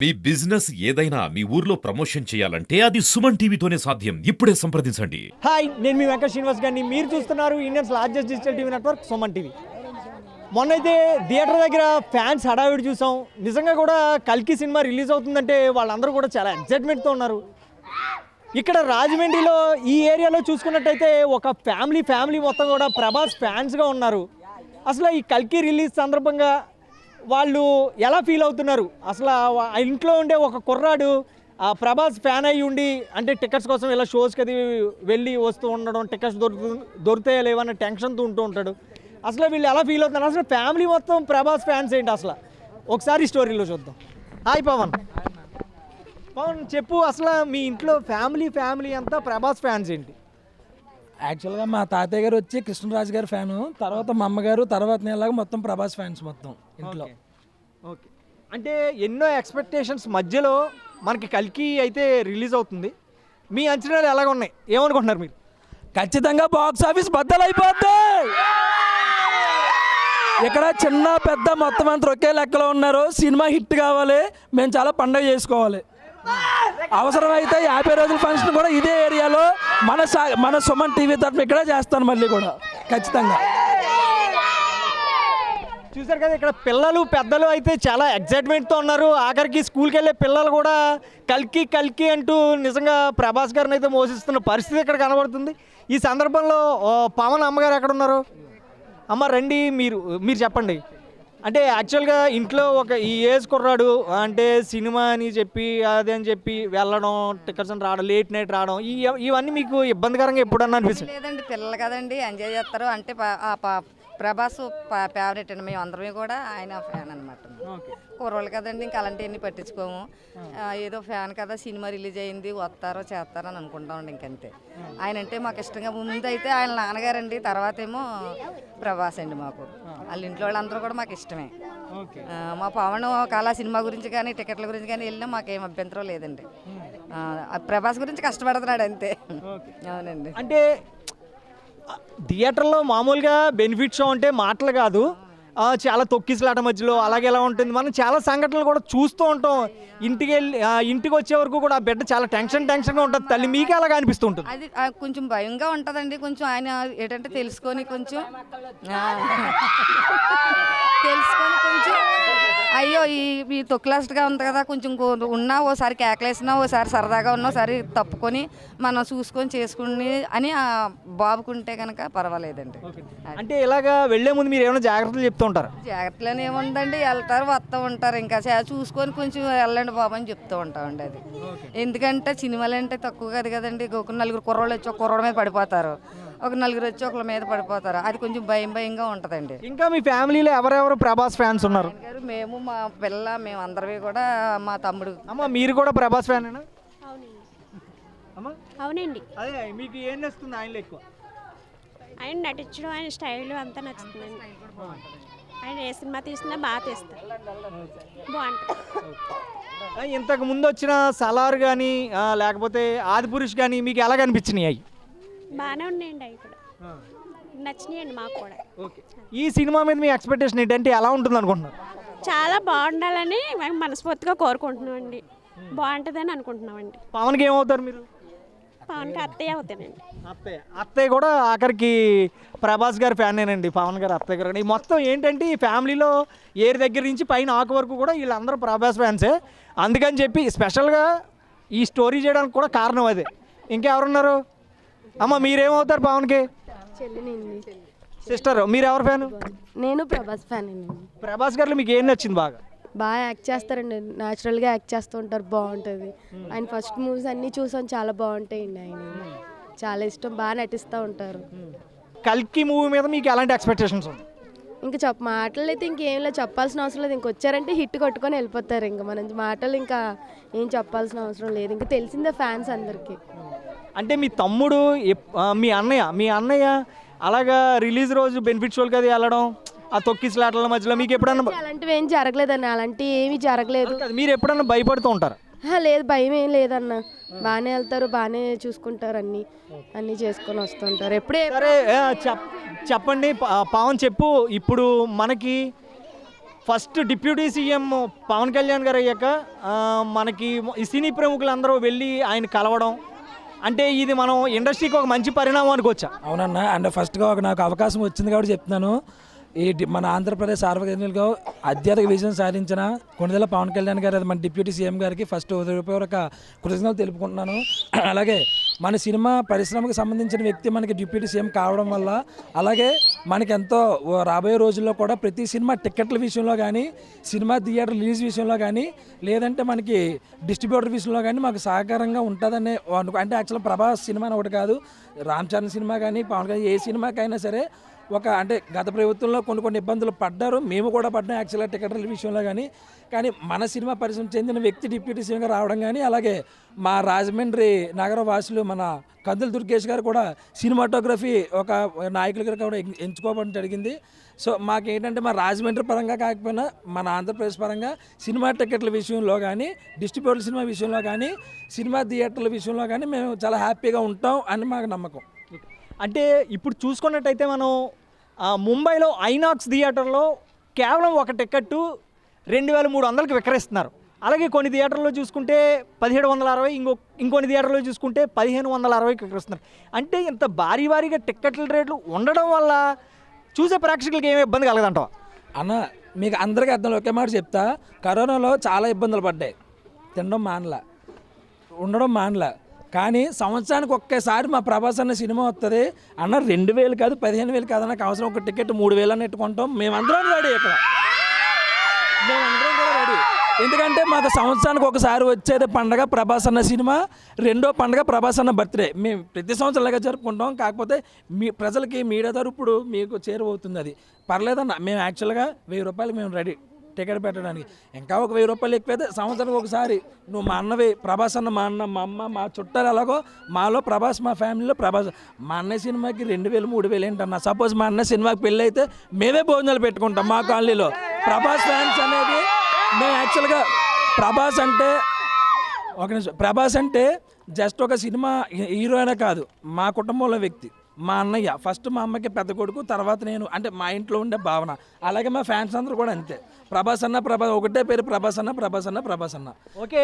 మీ business ఏదైనా మీ ఊర్లో promotion చేయాలంటే అది సుమన్ టీవీతోనే సాధ్యం. ఇప్పుడే సంప్రదించండి. హాయ్, నేను మీ వెంకట శ్రీనివాస్ గారిని. మీరు చూస్తున్నారు India's largest digital TV network Suman TV. మొన్నైతే థియేటర్ దగ్గర ఫ్యాన్స్ హడావిడి చూసాం. నిజంగా కూడా కల్కి సినిమా రిలీజ్ అవుతుందంటే వాళ్ళందరూ కూడా చాలా ఎగ్జైట్మెంట్తో ఉన్నారు. ఇక్కడ రాజమండ్రిలో ఈ ఏరియాలో చూసుకున్నట్టయితే ఒక ఫ్యామిలీ మొత్తం కూడా ప్రభాస్ ఫ్యాన్స్గా ఉన్నారు. అసలు ఈ కల్కి రిలీజ్ సందర్భంగా వాళ్ళు ఎలా ఫీల్ అవుతున్నారు? అసలు ఆ ఇంట్లో ఉండే ఒక కుర్రాడు ప్రభాస్ ఫ్యాన్ అయ్యి ఉండి, అంటే టికెట్స్ కోసం ఇలా షోస్కి అది వెళ్ళి వస్తూ ఉండడం, టికెట్స్ దొరుకుతాయా లేవన్న టెన్షన్తో ఉంటూ ఉంటాడు. అసలు వీళ్ళు ఎలా ఫీల్ అవుతున్నారు? అసలు ఫ్యామిలీ మొత్తం ప్రభాస్ ఫ్యాన్స్ ఏంటి అసలు? ఒకసారి స్టోరీలో చూద్దాం. హాయ్ పవన్ చెప్పు, అసలు మీ ఇంట్లో ఫ్యామిలీ అంతా ప్రభాస్ ఫ్యాన్స్ ఏంటి? యాక్చువల్గా మా తాతయ్య గారు వచ్చి కృష్ణరాజు గారి ఫ్యాను, తర్వాత మా అమ్మగారు, తర్వాత నేలాగా మొత్తం ప్రభాస్ ఫ్యాన్స్ మొత్తం ఇంట్లో. ఓకే, అంటే ఎన్నో ఎక్స్పెక్టేషన్స్ మధ్యలో మనకి కల్కి అయితే రిలీజ్ అవుతుంది. మీ అంచనాలు ఎలాగ ఉన్నాయి? ఏమనుకుంటున్నారు మీరు? ఖచ్చితంగా బాక్స్ ఆఫీస్ బద్దలైపోద్ది. ఇక్కడ చిన్న పెద్ద మొత్తం అంతా ఒకే లెక్కలో ఉన్నారు. సినిమా హిట్ కావాలి, మేము చాలా పండుగ చేసుకోవాలి. అవసరమైతే 50 రోజుల ఫంక్షన్ కూడా ఇదే ఏరియాలో మన సుమన్ టీవీ తరఫున ఇక్కడ చేస్తాను మళ్ళీ కూడా ఖచ్చితంగా. చూసారు కదా, ఇక్కడ పిల్లలు పెద్దలు అయితే చాలా ఎగ్జైట్మెంట్తో ఉన్నారు. ఆఖరికి స్కూల్కి వెళ్ళే పిల్లలు కూడా కల్కి అంటూ నిజంగా ప్రభాస్ గారిని అయితే మోసిస్తున్న పరిస్థితి ఇక్కడ కనబడుతుంది. ఈ సందర్భంలో పవన్ అమ్మగారు ఎక్కడ ఉన్నారు? అమ్మ రండి, మీరు చెప్పండి. అంటే యాక్చువల్గా ఇంట్లో ఒక ఈ ఏజ్ కుర్రాడు అంటే సినిమా అని చెప్పి అది అని చెప్పి వెళ్ళడం, టికెట్స్ అని రావడం, లేట్ నైట్ రావడం, ఇవన్నీ మీకు ఇబ్బందికరంగా ఎప్పుడన్నా అనిపిస్తుంది? లేదండి, పిల్లలు కదండి, ఎంజాయ్ చేస్తారు. అంటే ప్రభాస్ ఫేవరెట్ అండి, మేము అందరమే కూడా ఆయన ఫ్యాన్ అనమాట. కుర్రోళ్ళు కదండి, ఇంకా అలాంటివన్నీ పట్టించుకోము. ఏదో ఫ్యాన్ కదా, సినిమా రిలీజ్ అయింది, వస్తారో చేస్తారో అని అనుకుంటామండి. ఇంకంతే. ఆయన అంటే మాకు ఇష్టంగా. ముందు అయితే ఆయన నాన్నగారండి, తర్వాత ఏమో ప్రభాస్ అండి మాకు. వాళ్ళ ఇంట్లో వాళ్ళందరూ కూడా మాకు ఇష్టమే. మా పవన్ కళా సినిమా గురించి కానీ టికెట్ల గురించి కానీ వెళ్ళినా మాకేం అభ్యంతరం లేదండి. ప్రభాస్ గురించి కష్టపడుతున్నాడు అంతే. అవునండి. అంటే థియేటర్లో మామూలుగా బెనిఫిట్ షో అంటే మాటలు కాదు, చాలా తొక్కిసలాట మధ్యలో అలాగే ఎలా ఉంటుంది. మనం చాలా సంఘటనలు కూడా చూస్తూ ఉంటాం. ఇంటికి వచ్చే వరకు కూడా ఆ బిడ్డ చాలా టెన్షన్గా ఉంటుంది. తల్లి మీకు అలాగా అనిపిస్తూ ఉంటుంది? అది కొంచెం భయంగా ఉంటుందండి. కొంచెం ఆయన ఏంటంటే తెలుసుకొని కొంచెం అయ్యో ఈ తొక్కిలాస్ట్గా ఉంది కదా, కొంచెం ఉన్నా ఓసారి కేకలేసినా, ఓసారి సరదాగా ఉన్నా, ఒకసారి తప్పుకొని మనం చూసుకొని చేసుకుని అని బాబుకుంటే కనుక పర్వాలేదండి. అంటే ఇలాగా వెళ్లే ముందు మీరు ఏమైనా జాగ్రత్తలు చెప్తూ ఉంటారు? జాగ్రత్తలు ఏముందండి, వెళ్తారు వస్తూ ఉంటారు. ఇంకా చూసుకొని కొంచెం వెళ్ళండి బాబు అని చెప్తూ ఉంటామండి. అది ఎందుకంటే సినిమాలు అంటే తక్కువ కాదు కదండి. ఒక నలుగురు కుర్రోళ్ళు వచ్చి ఒక కుర్రోడ మీద పడిపోతారు, ఒక నలుగురు వచ్చి ఒకళ్ళ మీద పడిపోతారు. అది కొంచెం భయంగా ఉంటుందండి. ఇంకా మీ ఫ్యామిలీలో ఎవరెవరు ప్రభాస్ ఫ్యాన్స్ ఉన్నారు? మేము, మా పిల్ల, మేము అందరివి కూడా, మా తమ్ముడు. అమ్మ మీరు కూడా ప్రభాస్ ఫ్యానేనా? అవునండి. అదే మీకు ఏం నచ్చుతుంది ఆయనలో ఎక్కువ? ఆయన నటించడం, ఆయన స్టైల్ అంతా నచ్చుతుందండి. ఆయన ఏ సినిమా తీసినా బాగా తీస్తారు, బాగుంటుంది. ఇంతకు ముందు వచ్చిన సలార్ కానీ లేకపోతే ఆదిపురుష్ కానీ మీకు ఎలా కనిపించినాయి? అవి బాగానే ఉన్నాయండి, అవి కూడా నచ్చినాయండి మాకు కూడా. ఈ సినిమా మీద మీ ఎక్స్పెక్టేషన్ ఏంటంటే ఎలా ఉంటుంది అనుకుంటున్నారు? చాలా బాగుండాలని మేము మనస్ఫూర్తిగా కోరుకుంటున్నామండి. బాగుంటుందని అనుకుంటున్నామండి. పవన్కి ఏమవుతారు మీరు? పవన్కి అత్తయ్య అవుతానండి. అత్తయ్య కూడా ఆఖరికి ప్రభాస్ గారి ఫ్యానేనండి. పవన్ గారు అత్తయ్య గారు. ఈ మొత్తం ఏంటంటే ఈ ఫ్యామిలీలో ఏరి దగ్గర నుంచి పైన ఆకు వరకు కూడా వీళ్ళందరూ ప్రభాస్ ఫ్యాన్సే. అందుకని చెప్పి స్పెషల్గా ఈ స్టోరీ చేయడానికి కూడా కారణం అదే. ఇంకెవరున్నారు? అమ్మ మీరేమవుతారు పవన్కి? సిస్టర్, మీరు ఎవరు ఫ్యాను? నేను ప్రభాస్ ఫ్యాన్. ప్రభాస్ గారిలో మీకు ఏం నచ్చింది? బాగా యాక్ట్ చేస్తారండి, న్యాచురల్గా యాక్ట్ చేస్తూ ఉంటారు, బాగుంటుంది. ఆయన ఫస్ట్ మూవీస్ అన్నీ చూసాం, చాలా బాగుంటాయండి. ఆయన చాలా ఇష్టం, బాగా నటిస్తూ ఉంటారు. కల్కి మూవీ మీద మీకు ఎలాంటి ఎక్స్పెక్టేషన్స్ ఉంది? ఇంకా మాటలు అయితే ఇంకేం లేదు, చెప్పాల్సిన అవసరం లేదు. ఇంకొచ్చారంటే హిట్ కొట్టుకొని వెళ్ళిపోతారు. ఇంకా మనం మాటలు ఇంకా ఏం చెప్పాల్సిన అవసరం లేదు, ఇంకా తెలిసిందే ఫ్యాన్స్ అందరికీ. అంటే మీ తమ్ముడు, మీ అన్నయ్య అలాగా రిలీజ్ రోజు బెనిఫిట్ షోలు కదా వెళ్ళడం, ఆ తొక్కిసలాటల మధ్యలో మీకు ఎప్పుడన్నా అలాంటివి ఏం జరగలేదన్న, అలాంటివి ఏమీ జరగలేదు. మీరు ఎప్పుడన్నా భయపడుతూ ఉంటారు? లేదు, భయం ఏం లేదన్న. బాగానే వెళ్తారు, బాగానే చూసుకుంటారు, అన్నీ చేసుకొని వస్తుంటారు. ఎప్పుడే సరే చెప్పండి పవన్ చెప్పు, ఇప్పుడు మనకి first deputy CM Pawan Kalyan గారు అయ్యాక మనకి ఈ సినీ ప్రముఖులందరూ వెళ్ళి ఆయన కలవడం అంటే ఇది మనం ఇండస్ట్రీకి ఒక మంచి పరిణామం అనుకోవచ్చా? అవునన్నా, అంటే ఫస్ట్గా నాకు అవకాశం వచ్చింది కాబట్టి చెప్తున్నాను. మన ఆంధ్రప్రదేశ్ సార్వజనిక అత్యధిక విజయం సాధించిన కొణిదెల పవన్ కళ్యాణ్ గారు మన డిప్యూటీ సీఎం గారికి ఫస్ట్ హృదయపూర్వక కృతజ్ఞతలు తెలుపుకుంటున్నాను. అలాగే మన సినిమా పరిశ్రమకు సంబంధించిన వ్యక్తి మనకి డిప్యూటీ సీఎం కావడం వల్ల, అలాగే మనకి ఎంతో రాబోయే రోజుల్లో కూడా ప్రతి సినిమా టికెట్ల విషయంలో కానీ, సినిమా థియేటర్ రిలీజ్ విషయంలో కానీ, లేదంటే మనకి డిస్ట్రిబ్యూటర్ విషయంలో కానీ మాకు సహకారంగా ఉంటుందనే అంటే యాక్చువల్గా ప్రభాస్ సినిమా అని ఒకటి కాదు, రామ్ చరణ్ సినిమా కానీ పవన్ కళ్యాణ్ ఏ సినిమాకైనా సరే అంటే గత ప్రభుత్వంలో కొన్ని ఇబ్బందులు పడ్డారు, మేము కూడా పడ్డాం యాక్చువల్గా టికెట్ల విషయంలో కానీ మన సినిమా పరిశ్రమ చెందిన వ్యక్తి డిప్యూటీ సీఎంగా రావడం కానీ, అలాగే మా రాజమండ్రి నగర వాసులు మన కందుల దుర్గేష్ గారు కూడా సినిమాటోగ్రఫీ ఒక నాయకులుగా కూడా ఎంచుకోవడం జరిగింది. సో మాకేంటంటే మా రాజమండ్రి పరంగా కాకపోయినా మన ఆంధ్రప్రదేశ్ పరంగా సినిమా టికెట్ల విషయంలో కానీ, డిస్ట్రిబ్యూటర్ సినిమా విషయంలో కానీ, సినిమా థియేటర్ల విషయంలో కానీ మేము చాలా హ్యాపీగా ఉంటాం అని మాకు నమ్మకం. అంటే ఇప్పుడు చూసుకున్నట్టయితే మనం ముంబైలో ఐనాక్స్ థియేటర్లో కేవలం ఒక టికెట్ 2300కి విక్రయిస్తున్నారు. అలాగే కొన్ని థియేటర్లో చూసుకుంటే 1760, ఇంకొన్ని థియేటర్లో చూసుకుంటే 1560కి విక్రయిస్తున్నారు. అంటే ఇంత భారీగా టికెట్ల రేట్లు ఉండడం వల్ల చూసే ప్రేక్షకులకి ఏమి ఇబ్బంది కలగదంటావా? అన్న, మీకు అందరికీ అర్థం ఒకే మాట చెప్తా, కరోనాలో చాలా ఇబ్బందులు పడ్డాయి. తినడం మానలా, ఉండడం మానలా. కానీ సంవత్సరానికి ఒక్కసారి మా ప్రభాస్ అన్న సినిమా వస్తుంది అన్న, 2000 కాదు 15,000 కాదు, నాకు అవసరం ఒక టికెట్ 3,000 అని ఎట్టుకుంటాం. మేమందరం రెడీ, ఇక్కడ మేమందరం కూడా రెడీ. ఎందుకంటే మాకు సంవత్సరానికి ఒకసారి వచ్చేది పండగ ప్రభాస్ అన్న సినిమా, రెండో పండగ ప్రభాస్ అన్న బర్త్డే. మేము ప్రతి సంవత్సరం ఇలాగా జరుపుకుంటాం. కాకపోతే మీ ప్రజలకి మీడియా తరపుడు మీకు చేరువవుతుంది. అది పర్లేదన్న, మేము యాక్చువల్గా 1000 రూపాయలు మేము రెడీ టికెట్ పెట్టడానికి. ఇంకా ఒక 1000 రూపాయలు ఎక్కువైతే సంవత్సరానికి ఒకసారి నువ్వు మా అన్నవి, ప్రభాస్ అన్న మా అన్న, మా అమ్మ, మా చుట్టాలు ఎలాగో మాలో ప్రభాస్, మా ఫ్యామిలీలో ప్రభాస్. మా అన్నయ్య సినిమాకి 2000 3000 ఏంటన్నా? సపోజ్ మా అన్న సినిమాకి పెళ్ళి అయితే మేమే భోజనాలు పెట్టుకుంటాం మా కాలనీలో. ప్రభాస్ ఫ్యాన్స్ అనేది మేము యాక్చువల్గా ప్రభాస్ అంటే జస్ట్ ఒక సినిమా హీరో అనే కాదు, మా కుటుంబంలో వ్యక్తి. మా అన్నయ్య ఫస్ట్, మా అమ్మకి పెద్ద కొడుకు, తర్వాత నేను, అంటే మా ఇంట్లో ఉండే భావన. అలాగే మా ఫ్యాన్స్ అందరూ కూడా అంతే, ప్రభాస్ అన్న ఒకటే పేరు, ప్రభాస్ అన్న. ఓకే,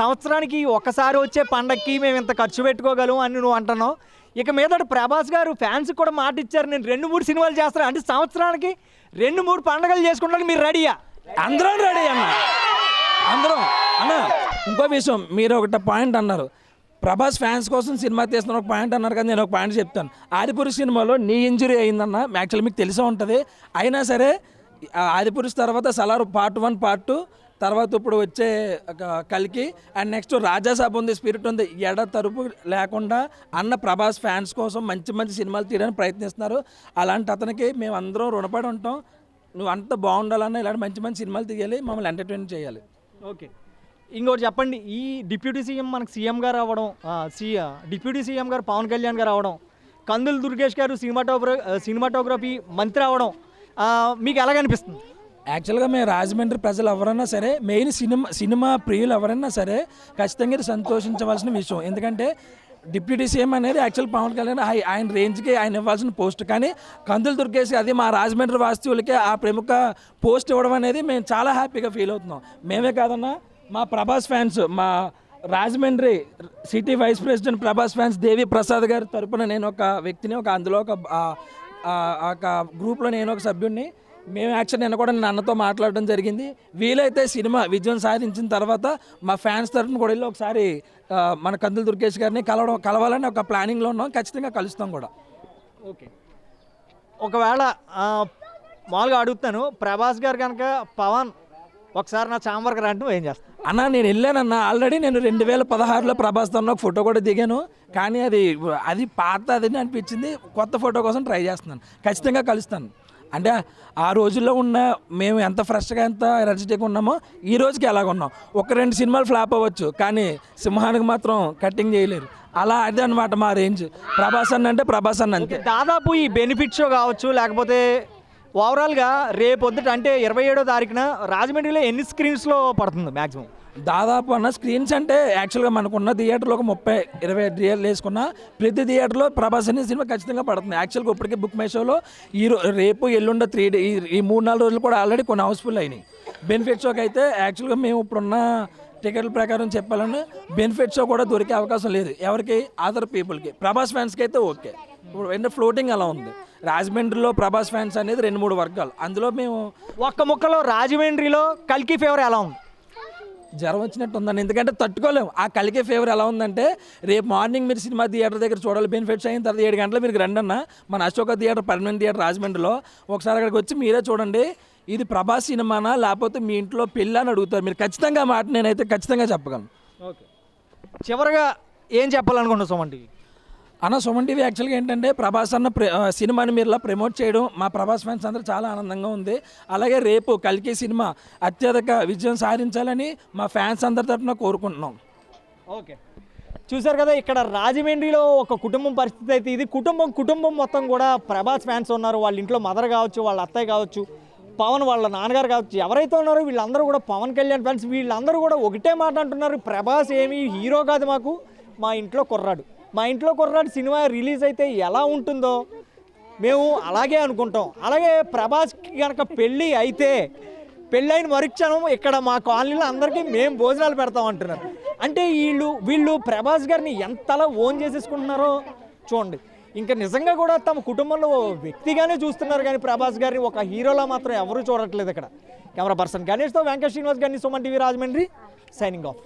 సంవత్సరానికి ఒకసారి వచ్చే పండక్కి మేము ఇంత ఖర్చు పెట్టుకోగలం అని నువ్వు అంటున్నావు. ఇక మీద ప్రభాస్ గారు ఫ్యాన్స్ కూడా మాట ఇచ్చారు, నేను 2-3 సినిమాలు చేస్తాను అంటే సంవత్సరానికి 2-3 పండుగలు చేసుకుంటానికి మీరు రెడీయా? అందరం రెడీ అన్న, అందరం. అన్న, ఇంకో విషయం, మీరు ఒకటి పాయింట్ అన్నారు, ప్రభాస్ ఫ్యాన్స్ కోసం సినిమా తీస్తున్న ఒక పాయింట్ అన్నారు కదా, నేను ఒక పాయింట్ చెప్తాను. ఆదిపురుష్ సినిమాలో నీ ఇంజురీ అయిందన్న, యాక్చువల్లీ మీకు తెలిసే ఉంటుంది. అయినా సరే ఆదిపురుష్ తర్వాత సలార్ పార్ట్ 1 పార్ట్ 2 తర్వాత ఇప్పుడు వచ్చే కల్కి అండ్ నెక్స్ట్ రాజాసాబ్ ఉంది, స్పిరిట్ ఉంది. తరుపు లేకుండా అన్న ప్రభాస్ ఫ్యాన్స్ కోసం మంచి సినిమాలు తీయడానికి ప్రయత్నిస్తున్నారు. అలాంటి అతనికి మేము అందరం రుణపడి ఉంటాం. నువ్వు అంత బాగుండాలన్నా ఇలాంటి మంచి సినిమాలు తీయాలి, మమ్మల్ని ఎంటర్టైన్ చేయాలి. ఓకే, ఇంకోటి చెప్పండి, ఈ డిప్యూటీ సీఎం మనకు సీఎం గారు అవ్వడం, డిప్యూటీ సీఎం గారు పవన్ కళ్యాణ్ గారు అవ్వడం, కందుల దుర్గేష్ గారు సినిమాటోగ్రఫీ మంత్రి అవ్వడం మీకు ఎలాగనిపిస్తుంది? యాక్చువల్గా మేము రాజమండ్రి ప్రజలు ఎవరైనా సరే, మెయిన్ సినిమా ప్రియులు ఎవరైనా సరే ఖచ్చితంగా ఇది సంతోషించవలసిన విషయం. ఎందుకంటే డిప్యూటీ సీఎం అనేది యాక్చువల్ పవన్ కళ్యాణ్ ఆయన రేంజ్కి ఆయన ఇవ్వాల్సిన పోస్ట్. కానీ కందుల దుర్గేష్ అది మా రాజమండ్రి వాస్తవులకే ఆ ప్రముఖ పోస్ట్ ఇవ్వడం అనేది మేము చాలా హ్యాపీగా ఫీల్ అవుతున్నాం. మేమే కాదన్నా, మా ప్రభాస్ ఫ్యాన్స్, మా Rajahmundry city vice president Prabhas fans Devi Prasad గారి తరపున నేను ఒక వ్యక్తిని, అందులో ఒక గ్రూప్లో నేను ఒక సభ్యుడిని. మేము యాక్చువల్ నిన్న కూడా నేను అన్నతో మాట్లాడడం జరిగింది. వీలైతే సినిమా విజయం సాధించిన తర్వాత మా ఫ్యాన్స్ తరఫున కూడా వెళ్ళి ఒకసారి మన కందుల దుర్గేష్ గారిని కలవాలని ఒక ప్లానింగ్లో ఉన్నాం. ఖచ్చితంగా కలుస్తాం కూడా. ఓకే, ఒకవేళ మామూలుగా అడుగుతాను, ప్రభాస్ గారు కనుక పవన్ ఒకసారి నా ఛాంబర్కి రంటూ ఏం చేస్తాను అన్న? నేను వెళ్ళానన్న, ఆల్రెడీ నేను 2016లో ప్రభాస్తో ఒక ఫోటో కూడా దిగాను. కానీ అది పాత అది అనిపించింది. కొత్త ఫోటో కోసం ట్రై చేస్తున్నాను. ఖచ్చితంగా కలుస్తాను. అంటే ఆ రోజుల్లో ఉన్న మేము ఎంత ఫ్రెష్గా, ఎంత ఎనర్జెటిక్గా ఉన్నామో ఈ రోజుకి ఎలాగ ఉన్నాం. 1-2 సినిమాలు ఫ్లాప్ అవ్వచ్చు, కానీ సింహానికి మాత్రం కట్టింగ్ చేయలేరు. అలా అదే అనమాట మా రేంజ్. ప్రభాస్ అన్న అంటే ప్రభాస్ అన్న అంతే. దాదాపు ఈ బెనిఫిట్ షో కావచ్చు, లేకపోతే ఓవరాల్గా రేపొద్దుట అంటే 27వ తారీఖున రాజమండ్రిలో ఎన్ని స్క్రీన్స్లో పడుతుంది మ్యాక్సిమం? దాదాపు అన్న స్క్రీన్స్ అంటే యాక్చువల్గా మనకున్న థియేటర్లో ఒక 30-20 థియేటర్లు వేసుకున్న ప్రతి థియేటర్లో ప్రభాస్ అనే సినిమా ఖచ్చితంగా పడుతుంది. యాక్చువల్గా ఇప్పటికే బుక్ మై షోలో రేపు ఎల్లుండ 3 డే ఈ 3-4 రోజులు కూడా ఆల్రెడీ కొన్ని హౌస్ఫుల్ అయినాయి. బెనిఫిట్ షోకి అయితే యాక్చువల్గా మేము ఇప్పుడున్న టికెట్ల ప్రకారం చెప్పాలని బెనిఫిట్ షో కూడా దొరికే అవకాశం లేదు. ఎవరికి? అదర్ పీపుల్కి. ప్రభాస్ ఫ్యాన్స్కి అయితే ఓకే. ఇప్పుడు ఏంటంటే ఫ్లోటింగ్ అలా ఉంది. రాజమండ్రిలో ప్రభాస్ ఫ్యాన్స్ అనేది 2-3 వర్గాలు. అందులో మేము ఒక్క ముక్కలో రాజమండ్రిలో కల్కి ఫేవర్ ఎలా ఉంది? జ్వరం వచ్చినట్టు ఉందండి. ఎందుకంటే తట్టుకోలేము. ఆ కలికే ఫేవర్ ఎలా ఉందంటే రేపు మార్నింగ్ మీరు సినిమా థియేటర్ దగ్గర చూడాలి. బెనిఫిట్స్ అయిన తర్వాత 7 గంటలు మీరు రండి అన్న మన అశోక థియేటర్ పర్మనెంట్ థియేటర్ రాజమండ్రిలో ఒకసారి అక్కడికి వచ్చి మీరే చూడండి. ఇది ప్రభాస్ సినిమానా లేకపోతే మీ ఇంట్లో పెళ్ళి అని అడుగుతారు. మీరు ఖచ్చితంగా మాట నేనైతే ఖచ్చితంగా చెప్పగలను. ఓకే, చివరిగా ఏం చెప్పాలనుకుంటున్నావు సుమన్ టీవీ? అన్న సుమన్ టీవీ యాక్చువల్గా ఏంటంటే ప్రభాస్ అన్న సినిమాని మీరు ఇలా ప్రమోట్ చేయడం మా ప్రభాస్ ఫ్యాన్స్ అందరూ చాలా ఆనందంగా ఉంది. అలాగే రేపు కల్కి సినిమా అత్యధిక విజయం సాధించాలని మా ఫ్యాన్స్ అందరి తరఫున కోరుకుంటున్నాం. ఓకే, చూసారు కదా ఇక్కడ రాజమండ్రిలో ఒక కుటుంబం పరిస్థితి అయితే ఇది. కుటుంబం మొత్తం కూడా ప్రభాస్ ఫ్యాన్స్ ఉన్నారు. వాళ్ళ ఇంట్లో మదర్ కావచ్చు, వాళ్ళ అత్తయ్య కావచ్చు, పవన్ వాళ్ళ నాన్నగారు కావచ్చు, ఎవరైతే ఉన్నారో వీళ్ళందరూ కూడా పవన్ కళ్యాణ్ ఫ్యాన్స్. వీళ్ళందరూ కూడా ఒకటే మాట అంటున్నారు, ప్రభాస్ ఏమీ హీరో కాదు మాకు, మా ఇంట్లో కుర్రాడు సినిమా రిలీజ్ అయితే ఎలా ఉంటుందో మేము అలాగే అనుకుంటాం. అలాగే ప్రభాస్కి కనుక పెళ్ళి అయితే పెళ్ళైన మరుక్షణం ఇక్కడ మా కాలనీలో అందరికీ మేము భోజనాలు పెడతాం అంటున్నారు. అంటే వీళ్ళు ప్రభాస్ గారిని ఎంతలా ఓన్ చేసేసుకుంటున్నారో చూడండి. ఇంకా నిజంగా కూడా తమ కుటుంబంలో వ్యక్తిగానే చూస్తున్నారు కానీ ప్రభాస్ గారిని ఒక హీరోలా మాత్రం ఎవరూ చూడట్లేదు. ఇక్కడ కెమెరా పర్సన్ గణేష్తో వెంకట శ్రీనివాస్ గారిని, Suman TV Rajahmundry, signing off.